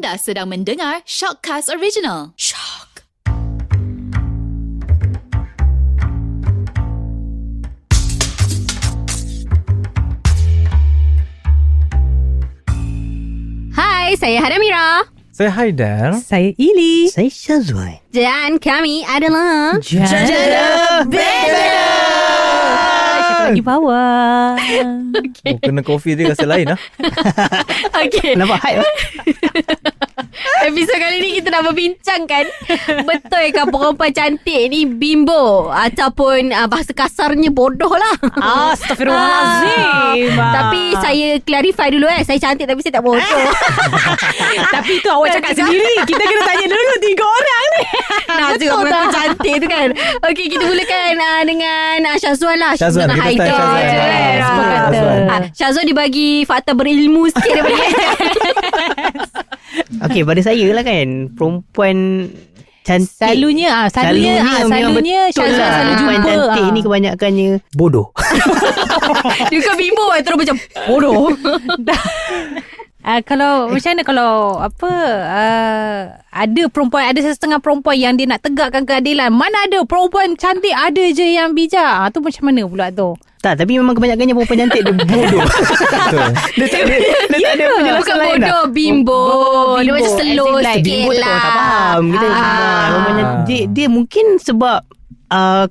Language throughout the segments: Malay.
Anda sedang mendengar Shockcast Original. Shock. Hai, saya Hana Mira. Saya Haidar. Saya Ili. Saya Syazwan. Dan kami adalah Jada Beda. Di bawah. Oh, kena kopi dia rasa lain lah. Okay. Nampak hype lah. Episod kali ni kita nak berbincangkan betul ke perempuan cantik ni bimbo ataupun bahasa kasarnya bodoh lah. Astaghfirullahalazim. Tapi saya clarify dulu Saya cantik tapi saya tak bodoh. Tapi tu awak cakap sendiri. Kita kena tanya dulu 3 orang ni. Nak juga mengaku cantik tu kan. Okey, kita mulakan dengan Syazwan lah. Syazwan, Dengan kita start Haidar. Syazwan. Semua kata. Syazwan. Syazwan dibagi fakta berilmu sikit daripada Haidar. Okey, pada saya lah kan, perempuan cantik. Selalunya memang betul Syazwan lah. selalu Perempuan jumpa. cantik ni kebanyakannya bodoh. Dia kan bimbo terus macam bodoh. Kalau macam mana kalau ada perempuan, ada setengah perempuan yang dia nak tegakkan keadilan. Mana ada perempuan cantik ada je yang bijak. Tu macam mana pula tu? Tak, tapi memang kebanyakannya perempuan cantik dia bodoh. Betul. Dia tak ada penjelasan Bukan lain lah. bodoh, bimbo. Dia macam slow As in like sikit Bimbo tak lah. orang tak faham. Kita perempuan cantik, dia mungkin sebab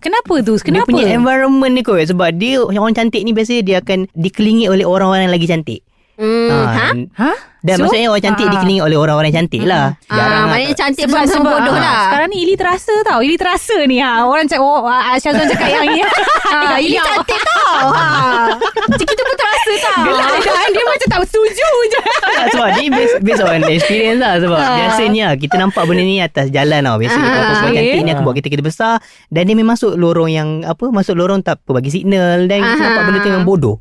Kenapa tu? dia Kenapa? punya environment ni kot. Sebab dia, orang cantik ni biasanya dia akan dikelilingi oleh orang-orang yang lagi cantik. Ha? Dan So? maksudnya orang cantik dikelilingi oleh orang-orang yang cantik lah. Maknanya cantik bersama bodoh lah. Sekarang ni Ili terasa tau. Ili terasa ni Orang cakap Syazwan cakap yang ni. Ini cantik tau. Macam kita pun terasa tau. Dia macam tak setuju je. Tak, sebab dia based on experience lah. Sebab biasanya kita nampak benda ni atas jalan tau. Biasanya kalau perempuan okay. cantik ni aku buat kereta besar. Dan dia memang masuk lorong yang masuk lorong tak apa, bagi signal. Dan kita nampak benda tu memang bodoh.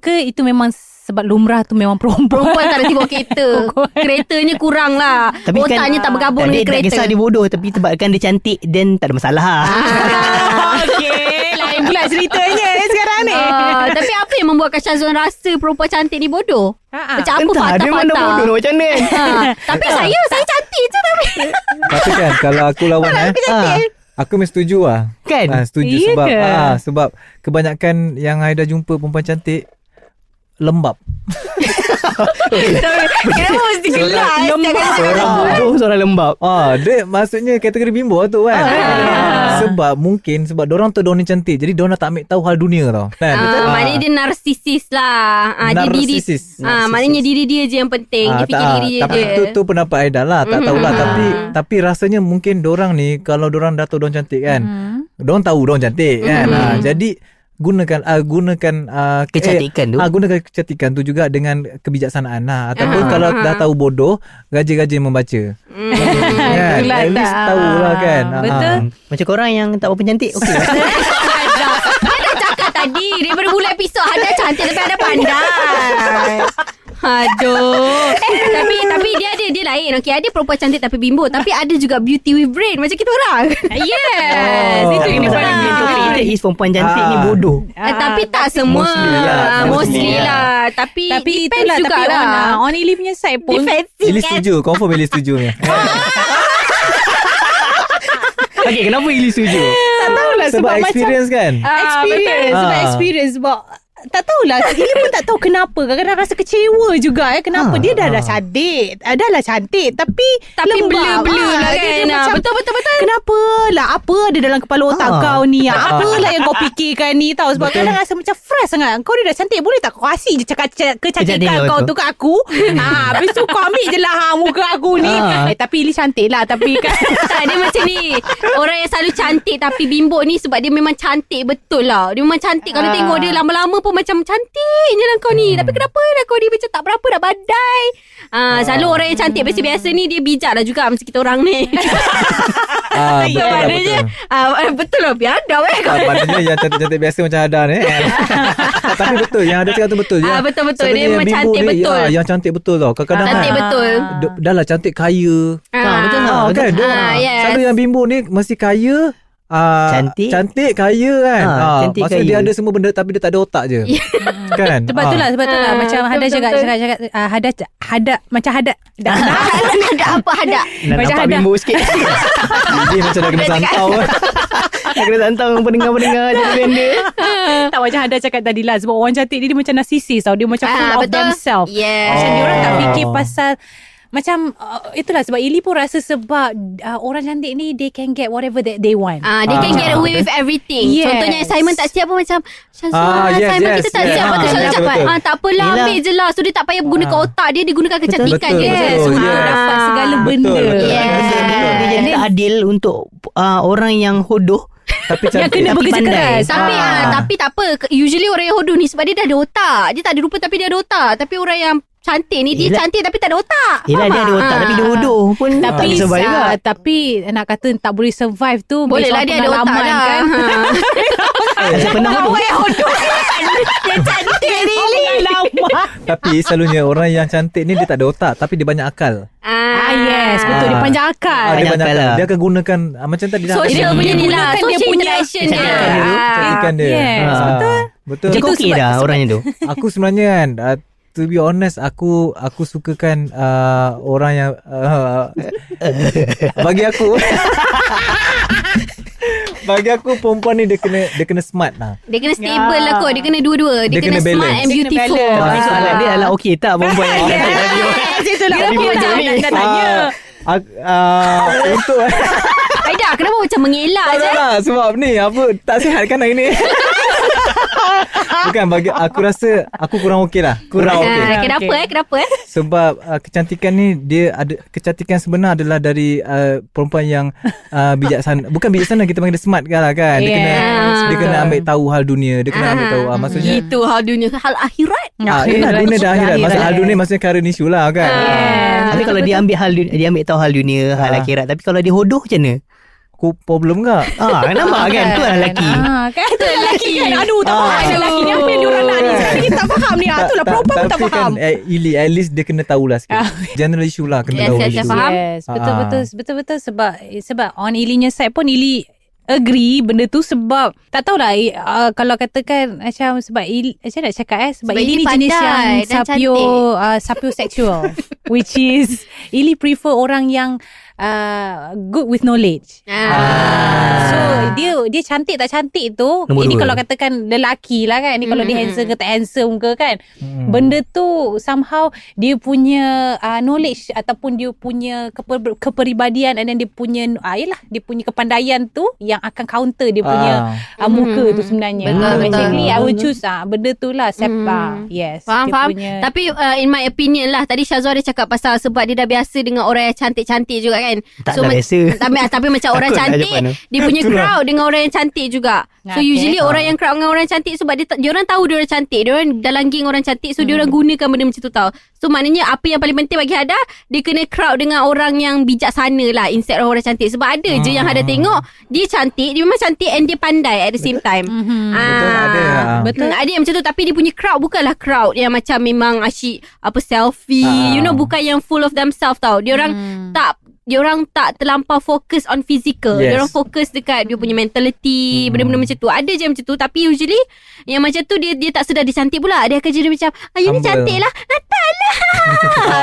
Ke itu memang sebab lumrah tu memang perempuan. Perempuan tak ada tiba kereta. Keretanya kurang lah. Otaknya tak bergabung dengan dia tak kereta. kisah dia bodoh. Tapi sebabkan dia cantik, then tak ada masalah lah. Okey, lain pula ceritanya sekarang ni. Tapi apa yang membuatkan Syazwan rasa perempuan cantik ni bodoh? Macam apa Entah, dia mana fakta-fakta? bodoh macam mana. Tapi saya cantik je tapi. Tapi kan kalau aku lawan aku mesti setuju lah. Kan? Setuju Iya sebab ke? sebab kebanyakan yang Haida jumpa perempuan cantik lembab. Kenapa mesti gelak? Seorang bodoh, seorang lembab. Dia maksudnya kategori bimbo lah tu kan. Sebab dorang tahu dorang ni cantik. Jadi dorang tak ambil tahu hal dunia tau. Kan? Maknanya dia narsisis lah. Narsisis. Maknanya diri dia je yang penting. Dia fikir diri dia tapi je. tu pendapat Haida lah. Tak tahulah. Tapi rasanya mungkin dorang ni, kalau dorang dah tahu dorang cantik kan, dorang tahu dorang cantik kan. Jadi gunakan Kecantikan tu. gunakan kecantikan tu juga dengan kebijaksanaan lah. Ataupun kalau dah tahu bodoh, rajin-rajin membaca. Kan? Itulah At least tak. tahulah kan. Betul. Macam korang yang tak berapa cantik, okey. Ada cakap tadi daripada mula episod ada cantik tapi ada pandai. Aduh. Tapi dia lain. Okey, ada perempuan cantik tapi bimbo, tapi ada juga beauty with brain macam kita orang. Yes. Itu Tapi yang masalah paling kita is perempuan cantik ni bodoh. Tapi tak semua. Mostly lah. Tapi Tapi depends itulah. Tapi jugalah. on Ili punya side pun Defensif Ili kan. setuju. Confirm Ili setuju ni. Okey, kenapa Ili setuju? tak tahulah Sebab macam experience kan. experience. Sebab experience. Sebab tak tahulah. Ili pun tak tahu kenapa. Kadang-kadang rasa kecewa juga. Kenapa dia dah cantik. Dah lah cantik. Tapi lembab. blur lah Dia kan. macam, Betul. kenapa lah? Apa ada dalam kepala otak kau ni? Apalah yang kau fikirkan ni tau. Sebab kadang rasa macam fresh sangat. Kau ni dah cantik. Boleh tak kau kasih je kecantikan Kecantikan kau tu. tu kat aku? Habis tu kau ambil je lah muka aku ni. Tapi Ili cantik lah. Tapi kan Tak, dia macam ni. Orang yang selalu cantik tapi bimbo ni sebab dia memang cantik betul lah. Dia memang cantik. Kalau tengok dia lama-lama pun macam cantik je lah kau ni. Tapi kenapa lah kau ni macam tak berapa dah badai. Selalu orang yang cantik biasa-biasa ni dia bijak lah juga macam kita orang ni. Betul lah, Maknanya betul lah biadab Maknanya yang cantik-cantik biasa macam Haida ni. Tapi betul, yang ada cakap tu betul. Betul-betul. Dia Sebenarnya memang bimbo cantik ni, betul. yang cantik betul tau. Kadang-kadang Cantik betul. dah lah cantik kaya. Betul lah. Kan? yes. Selalu yang bimbo ni mesti kaya cantik, kaya kan. Cantik, maksudnya kaya. dia ada semua benda tapi dia tak ada otak je. Kan? Sebab tu lah macam Hada cakap macam Hada Ada apa ada? Nak Macam nampak ada. bimbo sikit. Dia macam dah kena santau. Nak kena santau pendengar-pendengar jadi benda. tak macam Hada cakap tadi lah. Sebab orang cantik dia macam narcissist tau. Dia macam full of betul. themselves. Yes. Macam diorang tak Oh. fikir pasal macam itulah sebab Ili pun rasa sebab orang cantik ni they can get whatever that they want. They can get away with everything. Yes. Contohnya assignment tak siap pun macam Syazwan, yes, assignment yes, kita tak yes. siap. Lepas tu Syazwan cakap betul. tak apalah, Yelah. ambil je lah. So dia tak payah gunakan otak dia, dia gunakan kecantikan Betul, dia. betul, So, betul. Untuk dapat segala Betul, benda. betul. Yes. Dia jadi tak adil untuk orang yang hodoh. Tapi Yang cantik. kena Tapi bekerja pandai. keras. Tapi tak apa. Usually orang yang hodoh ni sebab dia dah ada otak. Dia tak ada rupa tapi dia ada otak. Tapi orang yang cantik ni dia Yelah. cantik tapi tak ada otak. Yelah, dia ada otak tapi dia hodoh pun tak Tapi boleh survive juga. tapi nak kata tak boleh survive tu Boleh based lah on dia ada otak pengalaman dah. kan. Saya pernah hodoh. Dia cantik really. Tapi selalunya orang yang cantik ni dia tak ada otak tapi dia banyak akal. Yes, betul dia panjang akal. Dia Banyak banyak akal akal. lah. Dia akan gunakan macam tadi dah. Social ada. punya ni lah. Gunakan dia Social punya interaction dia. kecantikan dia tu. Cantikan dia. Yes, betul. Betul. Dia Itu okey sebab- dah orangnya tu. Aku sebenarnya kan to be honest aku sukakan orang yang bagi aku perempuan ni dia kena smart lah. Dia kena stable lah kot. Dia kena dua-dua. Dia Dia kena kena smart balance. and Dia kena beautiful. balance. Tapi soalan dia adalah okey tak perempuan yang cantik tadi. Itulah Dia aku pun macam macam nak tanya. Untuk Aida, kenapa macam mengelak tak je? lah sebab ni apa tak sihat kan hari ni. Bukan bagi aku rasa aku kurang okey lah. Kurang okey. Kenapa? Sebab kecantikan ni dia ada kecantikan sebenar adalah dari perempuan yang bijaksana. Bukan bijaksana, kita panggil dia smart lah kan. Dia kena Yes, dia kena ambil tahu hal dunia. Dia kena ambil tahu maksudnya Itu hal dunia, hal akhirat. yelah, dunia dan akhirat. Maksud hal dunia maksudnya current issue lah kan. Tapi kalau dia ambil dia ambil tahu hal dunia, hal akhirat. Tapi kalau dia hodoh macam mana? Aku problem ke? Nampak kan? Tu lah lelaki. Kan tu lelaki kan. Aduh tak faham lelaki ni apa yang diorang nak ni. Sekarang kita tak faham ni. Itulah perempuan pun tak Tapi faham. kan at least dia kena tahulah sikit. General issue lah kena Yes, tahu yes, issue. yes, faham. Yes, betul sebab on Ilinya side pun Ili agree benda tu sebab tak tahulah kalau katakan macam sebab Ili macam nak cakap sebab Sebab Ili Ili ni jenis pandai yang dan sapiosexual which is Ili prefer orang yang good with knowledge. So dia cantik tak cantik tu Nombor ini dua. kalau katakan lelaki lah kan. Ni kalau dia handsome ke tak handsome ke kan. Benda tu somehow dia punya knowledge ataupun dia punya kepribadian and then dia punya dia punya kepandaian tu yang akan counter dia punya muka tu sebenarnya. Betul, Basically betul. I will choose benda tu lah yes. Faham. Punya, Tapi in my opinion lah, tadi Syazwan dia cakap pasal sebab dia dah biasa dengan orang yang cantik-cantik juga kan. Tak dah biasa. Tapi macam orang Takut lah cantik jawapan tu. dia punya crowd dengan orang yang cantik juga. So Okay. usually orang yang crowd dengan orang yang cantik sebab dia orang tahu dia orang cantik. Dia orang dalam geng orang cantik, so dia orang gunakan benda macam tu tau. So maknanya apa yang paling penting bagi Hada, dia kena crowd dengan orang yang bijaksana lah instead of orang cantik. Sebab ada je yang Hada tengok dia cantik, dia memang cantik and dia pandai at the same time. Betul, ada. Betul. Ada yang macam tu, tapi dia punya crowd bukanlah crowd yang macam memang asyik apa selfie, you know, bukan yang full of themselves tau. Dia orang tak terlampau fokus on physical. Yes. Dia orang fokus dekat dia punya mentality, benda-benda macam tu. Ada je macam tu, tapi usually yang macam tu dia tak sedar dia cantik pula. Dia akan jadi macam you ni Humble. cantik lah. Tak lah.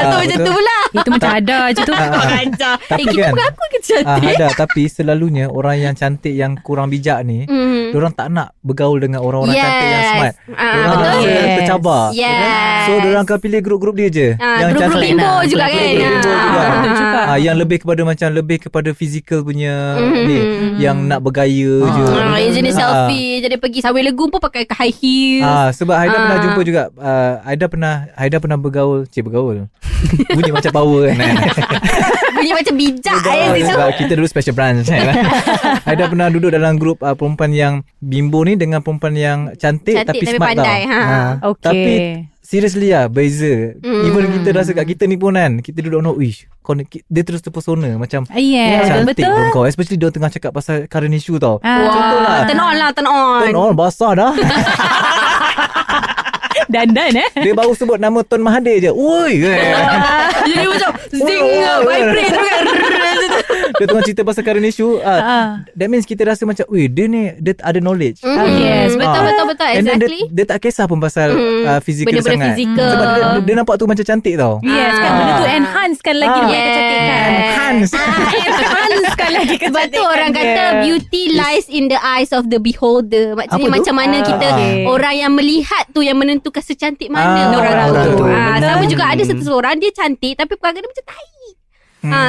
Tu macam tu pula. Itu macam ada je tu. Ajar. Tapi Kita kan, bukan aku ke cantik. ada. Tapi selalunya orang yang cantik yang kurang bijak ni, diorang tak nak bergaul dengan orang-orang cantik yang smart. Diorang betul. rasa Yes. tercabar. Yes. So diorang akan pilih grup-grup dia je. Yang grup-grup cantik. bimbo juga kan. Bimbo juga. Betul juga. Yang lebih kepada fizikal punya ni, yang nak bergaya je. Yang jenis selfie, jadi pergi Sawir Legung pun pakai high heels. Sebab Haida pernah jumpa juga. Haida pernah bergaul. Bunyi macam power kan. Bunyi macam bijak situ. Sebab kita dulu special branch kan. Haida pernah duduk dalam grup perempuan yang bimbo ni dengan perempuan yang cantik tapi smart pandai, tau. Okay. Tapi seriously lah, beza. Even kita rasa kat kita ni pun kan, kita duduk dia terus terpesona macam cantik betul. pun kau. Especially dia tengah cakap pasal current issue tau. Contohlah, Turn on. Basah dah. Dandan Dia baru sebut nama Tun Mahathir je. Oi. Jadi macam zing, vibrate tu kan. dia tengah cerita pasal current issue, that means kita rasa macam, dia ada knowledge. Yes, Betul. And then Exactly. dia tak kisah pun pasal fizikal Benda-benda sangat. fizikal. Sebab dia nampak tu macam cantik tau. Yes kan, benda tu enhancekan lagi dia kecantikan. Enhance. Enhancekan lagi Sebab kecantikan tu orang kata beauty lies in the eyes of the beholder. Maksudnya Apa tu? macam mana kita orang yang melihat tu yang menentukan secantik mana orang tu. Sama juga ada seseorang dia cantik tapi perangai dia macam tai.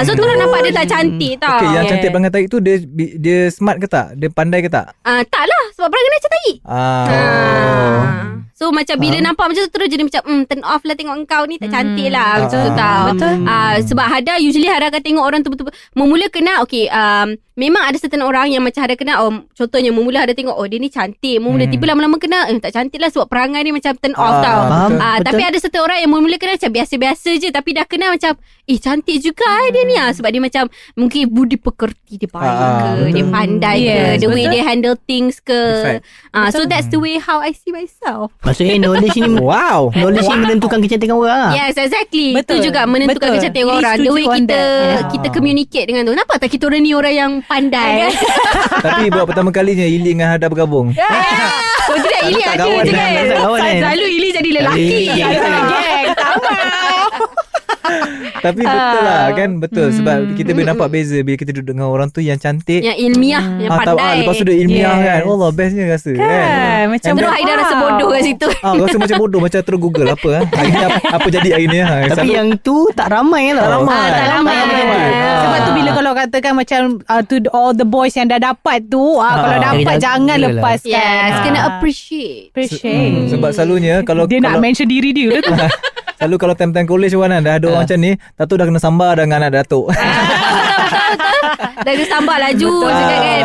So tu orang nampak dia tak cantik tau. Okay, yang cantik perangai tarik tu dia smart ke tak? Dia pandai ke tak? Tak lah sebab perangai dia macam tai. So macam bila nampak macam tu terus jadi macam turn off lah, tengok engkau ni tak cantik lah macam tu tau. Betul. Sebab Hada usually Hada akan tengok orang tu betul-betul memula kenal. Okay, memang ada certain orang yang macam Hada kenal. Contohnya memula Hada tengok dia ni cantik. Memula tiba lama-lama kenal tak cantik lah sebab perangai ni macam turn off tau. Betul. Tapi ada certain orang yang memula kenal macam biasa-biasa je, tapi dah kenal macam cantik juga dia ni sebab dia macam mungkin budi pekerti dia baik ke, dia pandai ke, the way dia handle things ke. So that's the way how I see myself. Maksudnya knowledge ni Wow. knowledge ni menentukan kecantikan orang. Yes, exactly. Betul. Itu juga menentukan Betul. kecantikan Really orang. The way setuju on kita communicate dengan tu. Nampak tak kita orang ni orang yang pandai? Tapi buat pertama kalinya Ili dengan Hada bergabung. Oh tidak, Ili tak ada kawan je kan? kan. Tak kawan kan? Selalu Ili jadi lelaki. Ili. Geng. Tapi betul lah kan. Betul. Sebab kita boleh nampak beza bila kita duduk dengan orang tu yang cantik. Yang ilmiah, yang pandai. Lepas tu dia ilmiah Yes. kan. Allah, bestnya rasa kan. Macam Terus Haida rasa bodoh kat situ. Rasa macam bodoh. Macam terus Google apa hari ni apa jadi hari ni. Tapi yang tu tak ramai tau. tak ramai. tak ramai. Sebab tu bila kalau katakan macam to all the boys yang dah dapat tu, kalau dapat jangan Yelah. lepaskan. Yes, kena appreciate. Appreciate. Sebab selalunya kalau Dia nak mention diri dia tu. selalu kalau time-time college orang kan, dah ada orang macam ni, tak tahu dah kena sambar dengan anak datuk. Dah sambar laju cakap kan.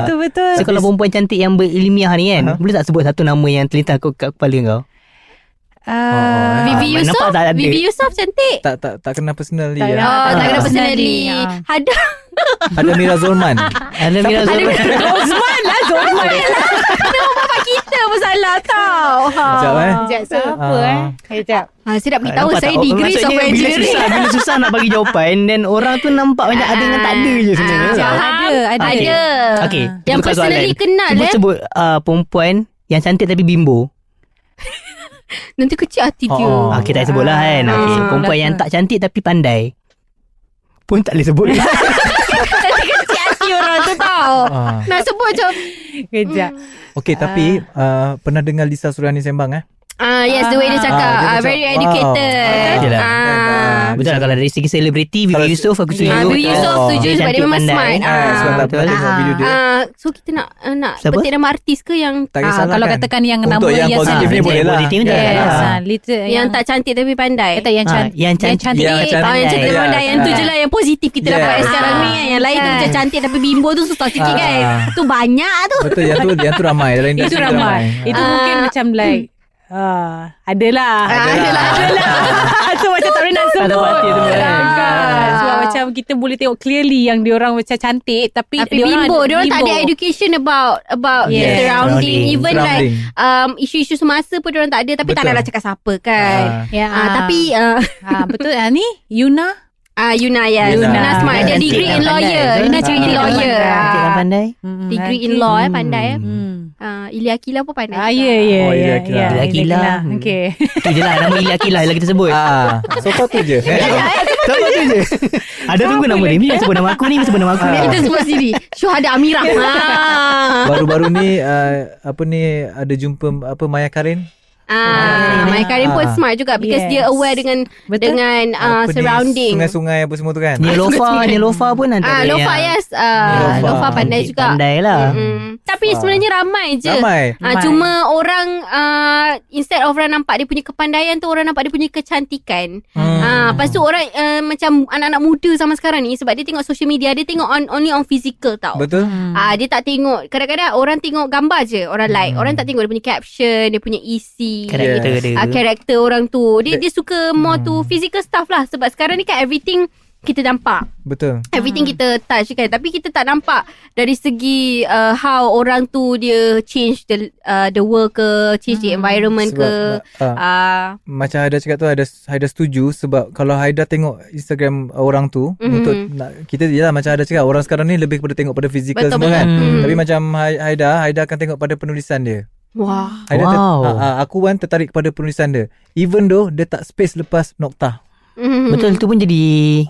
Betul-betul. So kalau perempuan cantik yang berilmiah ni kan, boleh tak sebut satu nama yang terlintas kat kepala kau? Vivi Yusof. nampak tak ada. Vivi Yusof cantik. tak kena personally Tak ya. kena. Tak kena Personally, personally. Hada. Ada Mira Zulman. Ada Mira Zulman. Zolman lah, Zolman. Nama bapak kita pun salah tau. Sekejap Sekejap, siapa Sekejap. Saya nak beritahu Nampak saya tak? degree Maksudnya software engineering. bila susah nak bagi jawapan, dan orang tu nampak macam ada dengan tak ada je sebenarnya. Ada. Okey, Yang tukar personally soalan. kenal Cuba sebut perempuan yang cantik tapi bimbo. Nanti kecil hati dia. Okey, tak sebut lah kan. Okey, perempuan yang tak cantik tapi pandai. Pun tak boleh sebut. Nanti kecil hati orang tu tau. Nak sebut macam Kejap. Okey, tapi pernah dengar Lisa Suriani sembang yes, the way dia cakap. dia macam, Very wow. educated. Betul lah. Betul lah, kalau dari segi selebriti, Vivi Yusof aku setuju. Vivi Yusof setuju Dia sebab dia cantik, memang pandai. smart. sebab tak pernah tengok video dia. So kita nak Siapa? petik nama artis ke yang Tak kisahlah Kalau kan. katakan yang Untuk nama yang yang positif ni Ah, boleh lah. positif ni tak Yes, lah. yang tak cantik tapi pandai. Kata yang cantik. yang cantik. Yang Yang cantik cantik. pandai. Yang tu je lah yang positif kita dapat sekarang ni. Yang lain tu macam cantik tapi bimbo tu susah sikit kan. Tu banyak tu. Betul, yang tu ramai dalam industri. Itu ramai. Itu mungkin macam like adalah. So macam tak boleh nak sebut. Tak dapat hati tu kan. Sebab macam kita boleh tengok clearly yang diorang macam cantik tapi bimbo. Diorang tak ada education about the Yes. surrounding. Even like Surrounding. isu-isu semasa pun diorang tak ada. Tapi tak Betul. nak cakap siapa kan. Tapi betul ni Yuna Yuna yes. Yuna. Yuna smart. Dia Cantik degree dan in pandai. lawyer. Betul. Yuna degree in lawyer. Cantik dan pandai. Degree in law pandai. Ilya Akila pun pandai. Ya. Oh, Ilya Akila. Ilya Akila. Okay. Itu je lah nama Ilya Akila yang kita sebut. So kau tu je. Sama tu je. Ada tunggu nama dia. Ni sebut nama aku ni, sebut nama aku ni. Kita sebut sendiri. Syuhada Amirah. Baru-baru ni ada jumpa Maya Karin. Maya Karin pun smart juga because dia aware dengan Apa ni, surrounding. sungai-sungai apa semua tu kan. Nilofa pun antara Lofa yang yes. Lofa pandai juga. Pandai lah. Tapi sebenarnya ramai je. Ramai. Cuma orang instead of orang nampak dia punya kepandaian tu, orang nampak dia punya kecantikan. Lepas tu orang macam anak-anak muda zaman sekarang ni, sebab dia tengok social media, dia tengok only on physical tau. Betul. Dia tak tengok, kadang-kadang orang tengok gambar je, orang like. Orang tak tengok dia punya caption, dia punya isi, Karakter dia. karakter orang tu. Dia suka more to physical stuff lah. Sebab sekarang ni kan everything kita nampak. Betul. Everything kita touch kan. Tapi kita tak nampak dari segi how orang tu dia change the world ke, change the environment ke. Macam Haida cakap tu, Haida setuju. Sebab kalau Haida tengok Instagram orang tu, untuk kita je lah, macam Haida cakap, orang sekarang ni lebih kepada tengok pada fizikal semua kan. Tapi macam Haida akan tengok pada penulisan dia. Wah. Aku kan tertarik kepada penulisan dia. Even though dia tak space lepas noktah. Betul, tu pun jadi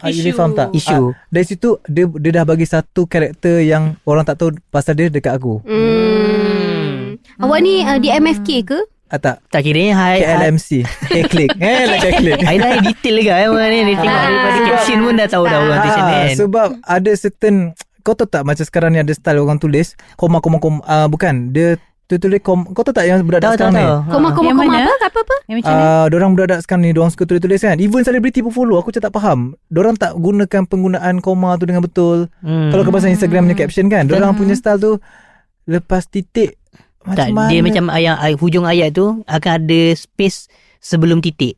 You faham tak? isu. Dari situ dia dah bagi satu karakter yang orang tak tahu pasal dia dekat aku. Awak ni di MFK ke? Tak. Tak kiranya KLMC. K-Click. K-Click. Haida detail juga orang ni. Dia tengok daripada caption pun dah tahu dah orang tulis kan. Sebab ada certain, kau tahu tak macam sekarang ni ada style orang tulis koma bukan, dia tulis kau tahu tak yang budak-budak sekarang ni? Koma apa? Yang macam mana? Diorang budak-budak sekarang ni, diorang suka tulis-tulis kan. Even selebriti pun follow. Aku macam tak faham. Diorang tak gunakan penggunaan koma tu dengan betul. Kalau kau pasal Instagram punya caption kan, diorang punya style tu lepas titik macam Tak, mana? dia macam hujung ayat tu akan ada space sebelum titik.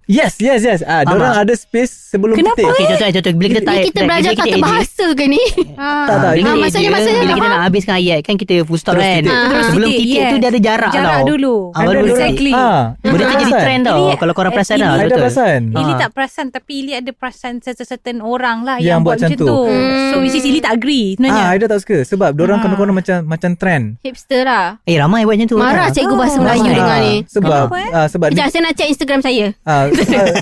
Yes. Diorang ada space sebelum Kenapa? titik. Okay, contoh bila kita Ni kita belajar tata bahasa ke ni? Tak. Maksudnya bila kita nak habiskan ayat kan, kita full stop Terus kan. titik. Sebelum Titik, titik tu dia ada jarak tau. Jarak dulu. Baru Exactly. Benda tu jadi trend tau. Kalau korang perasan lah. Haida Betul. perasan. Ili tak perasan, tapi Ili ada perasan certain orang lah Yang yang buat buat macam macam tu. tu. So which is Ili tak agree sebenarnya. Haida tak suka sebab diorang konon-konon macam trend. Hipster lah. Ramai buat macam tu. Marah cikgu bahasa Melayu dengar ni. Sebab sebab Sekejap, saya nak check Instagram saya.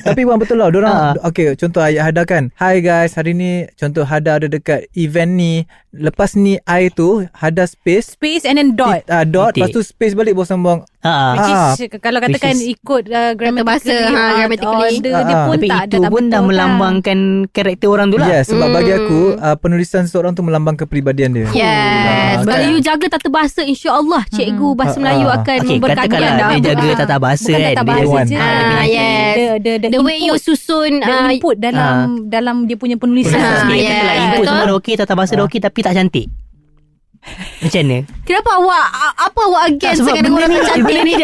tapi bukan betul lah. Diorang okay, contoh ayat Hada kan, hi guys, hari ni contoh Hada ada dekat event ni, lepas ni I tu Hada space and then dot. dot, Titik. lepas tu space balik bawa sambung. Which is kalau katakan Which is- ikut bahasa, grammatically. dia pun Tapi tak itu tak pun dah betul melambangkan karakter orang tu lah. Yes, sebab bagi aku penulisan seorang tu melambang kepribadian dia. Yes. Kalau you jaga tata bahasa, insya-Allah cikgu bahasa Melayu akan Okay, memberkati katakanlah anda. dia jaga tata bahasa Bukan kan. tata Dia bahasa one. je. Yes. The The way you susun input dalam dia punya penulisan. Okay, yes. katakanlah input Betul. semua dah okey, tata bahasa dah okey, tapi tak cantik. Macam mana? kenapa awak against sebab dengan orang tak cantik benda ni ni?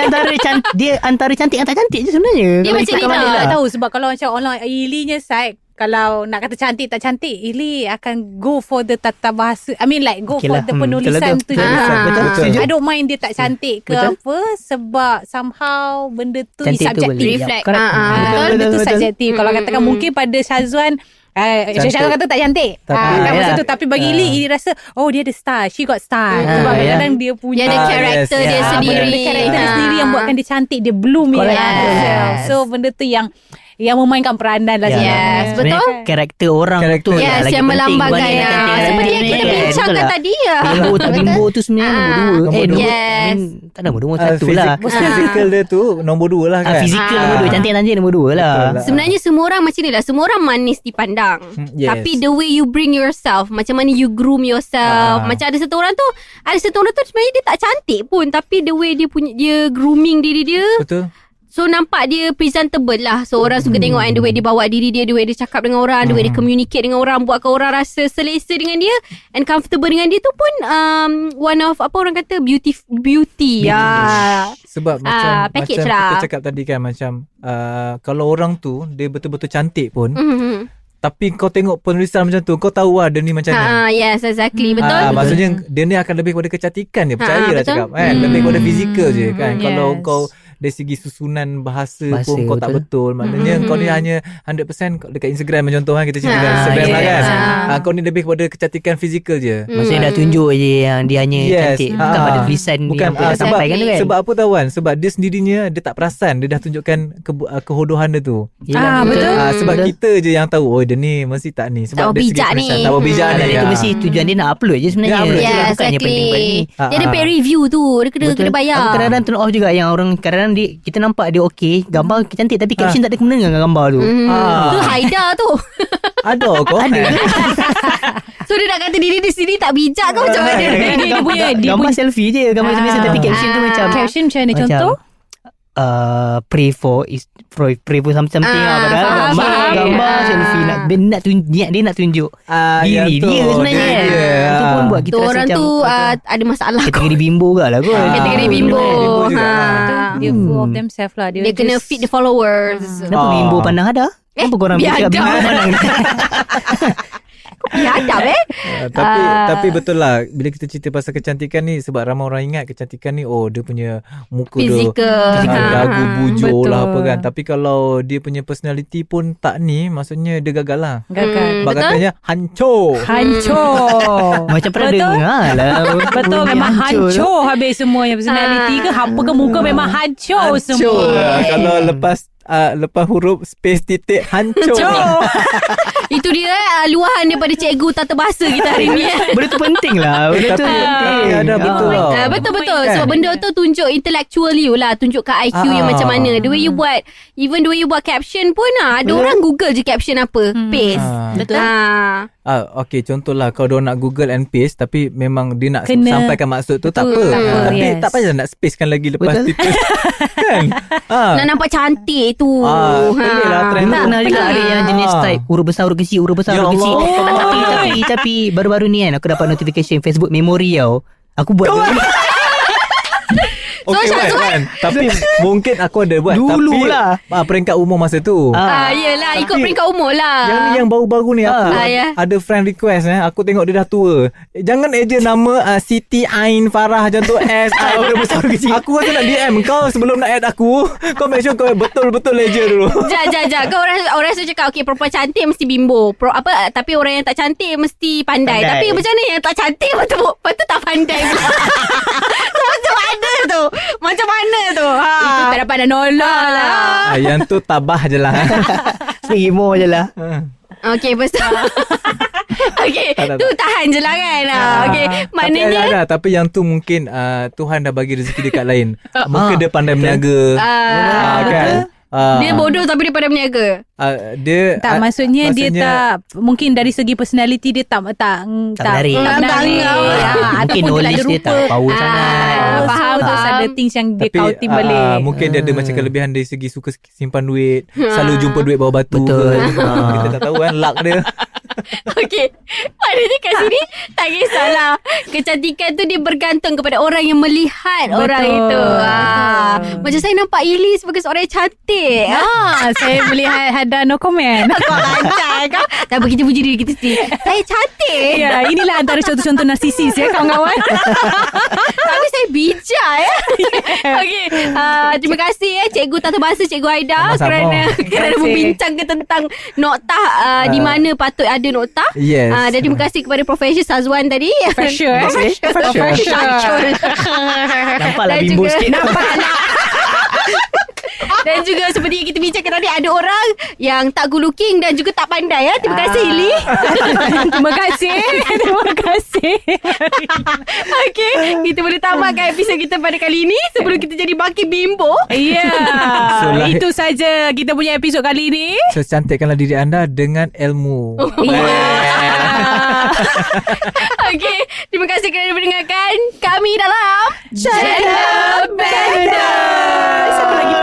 dia antara cantik dan tak cantik je sebenarnya. Dia Kalau macam ikutkan ni balik lah. Tak tahu sebab kalau macam orang Ilinya side, kalau nak kata cantik tak cantik, Ili akan go for the tata bahasa. I mean like go Okay for lah. the Betul penulisan lah tu. tu je. Betul. Setuju. I don't mind dia tak cantik ke Betul. apa, sebab somehow benda tu Cantik tu subjektif. boleh. Reflect. Correct. Benda tu subjektif. Kalau katakan mungkin pada Syazwan, Syazwan kata tak cantik. Tapi- Kan masa ya. tu. Tapi bagi Ili rasa dia ada style. She got style. Sebab ya. kadang-kadang dia punya Dia ada karakter yes, dia yes. sendiri. Ada karakter dia sendiri yang buatkan dia cantik. Dia bloom Correct. Yes. So benda tu yang memainkan peranan lah sebenarnya. Yes, Sebenarnya betul. karakter orang Karakter. tu Yes, lagi yang penting melambangkan berbanding dengan cantik. seperti yang kita Yes, bincangkan betul lah. tadi Bimbo tak bimbo tu sebenarnya nombor dua. Nombor dua. Nombor Yes. tak nombor dua, satu lah. Physical dia tu nombor 2 lah kan. Fizikal nombor dua, cantik nombor dua lah. Betul lah. Sebenarnya semua orang macam ni lah. Semua orang manis dipandang. Yes. Tapi the way you bring yourself, macam mana you groom yourself. Macam ada satu orang tu sebenarnya dia tak cantik pun, tapi the way dia grooming diri dia, Betul. so nampak dia presentable lah. So orang suka tengok, and the way dia bawa diri dia, the way dia cakap dengan orang, the way dia communicate dengan orang, buatkan orang rasa selesa dengan dia and comfortable dengan dia tu pun one of apa orang kata beauty. Sebab macam package macam lah. kita cakap tadi kan, macam kalau orang tu dia betul-betul cantik pun, tapi kau tengok penulisan macam tu, kau tahu lah dia ni macam ni. Yes, exactly. Betul. Maksudnya dia ni akan lebih kepada kecantikan dia, percayalah betul. cakap kan. Lebih kepada fizikal je kan. Kalau Yes. kau dari segi susunan bahasa Bahasa, pun kau tak betul, maknanya kau ni hanya 100% dekat Instagram contoh kan, kita cerita dekat Instagram lah yes. kan. Kau ni lebih kepada kecantikan fizikal je. Maksudnya dah tunjuk je yang dia hanya Yes. cantik. Bukan pada tulisan Bukan, yang dia sebab, sampaikan tu kan. sebab apa tahu kan, sebab dia sendirinya dia tak perasan, dia dah tunjukkan kehodohan dia tu. Yelah, betul. Sebab Betul. kita je yang tahu, dia ni mesti tak ni, sebab Tak dari segi bijak penulisan, ni. tak bijak ni. Itu mesti tujuan dia nak upload je sebenarnya. Dia upload je. Yeah, Bukannya penting pada ni. exactly. Dia ada pay review tu. Dia kena bayar. Aku kadang-kadang turn off juga yang orang kadang-kadang kita nampak dia okey, gambar cantik tapi caption tak ada kena dengan gambar tu. Tu Haida tu. Ada kau. So dia nak kata diri dia sendiri tak bijak ke macam mana? Dia punya Gambar selfie je, gambar biasa tapi caption tu macam caption macam mana contoh? pray for something lah, padahal faham, faham. gambar selfie dia nak tunjuk yang diri tu, dia sebenarnya diri dia. itu pun buat kita Tu rasa orang macam tu ada masalah kot. kategori bimbo ke lah kot. Kategori bimbo. bimbo juga. Dia full of themselves lah. Dia kena feed the followers. Kenapa bimbo pandang ada? Apa korang cakap biadab. bimbo menang? Biadab Tapi betul lah, bila kita cerita pasal kecantikan ni, sebab ramai orang ingat kecantikan ni dia punya muka Fizikal. dagu bujur lah apa betul. kan. Tapi kalau dia punya personality pun tak ni, maksudnya dia gagal lah. Gagal. Sebab katanya hancur. Hancur. Macam pernah Betul? dengar lah. Betul, Bunyi memang tu. hancur habis semuanya personality ke apa ke muka memang hancur semua. Kalau lepas huruf space titik hancur. Itu dia luahan daripada cikgu tata bahasa kita hari ni. Benda tu penting lah. Benda tu penting. ada betul lah. Betul-betul. Kan? Sebab benda tu tunjuk intellectual you lah. Tunjukkan IQ yang macam mana. The way you buat, even the way you buat caption pun ada orang Google je caption apa. Paste. Betul. Okay, contohlah kalau dia nak Google and paste, tapi memang dia nak Kena. sampaikan maksud tu, tak apa. tak apa, Tapi yes. tak payah nak spacekan lagi lepas Betul. titik. Kan? Nak nampak cantik tu. Pelik lah trend Tak tu. pernah juga ada yang jenis type huruf besar, huruf kecil, huruf besar, Ya huruf kecil. Allah. Tapi baru-baru ni kan aku dapat notification Facebook memory tau. Aku buat Okay, kan? Tapi mungkin aku ada buat. Dulu tapi, lah. peringkat umur masa tu. Yelah, ikut Tapi- peringkat umur lah. Yang baru-baru ni aku ya. ada friend request aku tengok dia dah tua. Jangan eja nama Siti Ain Farah macam tu S. Aku rasa nak DM kau sebelum nak add aku. Kau make sure kau betul-betul eja dulu. Jap. Kau orang rasa cakap okay, perempuan cantik mesti bimbo. Tapi orang yang tak cantik mesti pandai. Tapi macam mana yang tak cantik betul tak pandai pula. Macam mana tu? Itu tak dapat nak nolak lah. Yang tu tabah je lah. Imo je lah. Okay, lepas tu okay, Tak. tu tahan je lah kan. Okay, maknanya Tapi yang tu mungkin Tuhan dah bagi rezeki dekat lain. Mungkin dia pandai berniaga. Kan? dia bodoh tapi dia pandai berniaga. Dia Tak maksudnya dia tak, mungkin dari segi personality dia tak menarik. menarik. Mungkin Ataupun knowledge dia tak power sangat. Faham tu ada things yang dia counting balik. Mungkin dia ada macam kelebihan dari segi suka simpan duit, selalu jumpa duit bawah batu. Betul. Kita tak tahu kan luck dia. Okay, maknanya kat sini tak kisahlah. Kecantikan tu dia bergantung kepada orang yang melihat orang itu. Macam saya nampak Ili sebagai seorang yang cantik. Saya melihat Hada no comment. Kau lancar kau. Tak apa, kita puji diri kita sendiri. Saya cantik. Ya, inilah antara contoh-contoh narsisis ya kawan-kawan. Tapi saya bijak ya. Okay, terima kasih Cikgu Tata Bahasa, Cikgu Aida, Sama-sama. kerana membincangkan tentang noktah di mana patut ada noktah. Yes. Dan terima kasih kepada Profesor Sazwan tadi. Profesor. Nampaklah Dan bimbo juga- sikit. Nampaklah. Dan juga seperti yang kita bincangkan tadi, ada orang yang tak good looking dan juga tak pandai ya. Terima kasih Ili. Terima kasih. Terima kasih. Okay, kita boleh tamatkan episod kita pada kali ini sebelum kita jadi makin bimbo. Ya. So, Itu saja kita punya episod kali ini. So, cantikkanlah diri anda dengan ilmu. Okay, terima kasih kerana mendengarkan kami dalam Channel Bender. Siapa lagi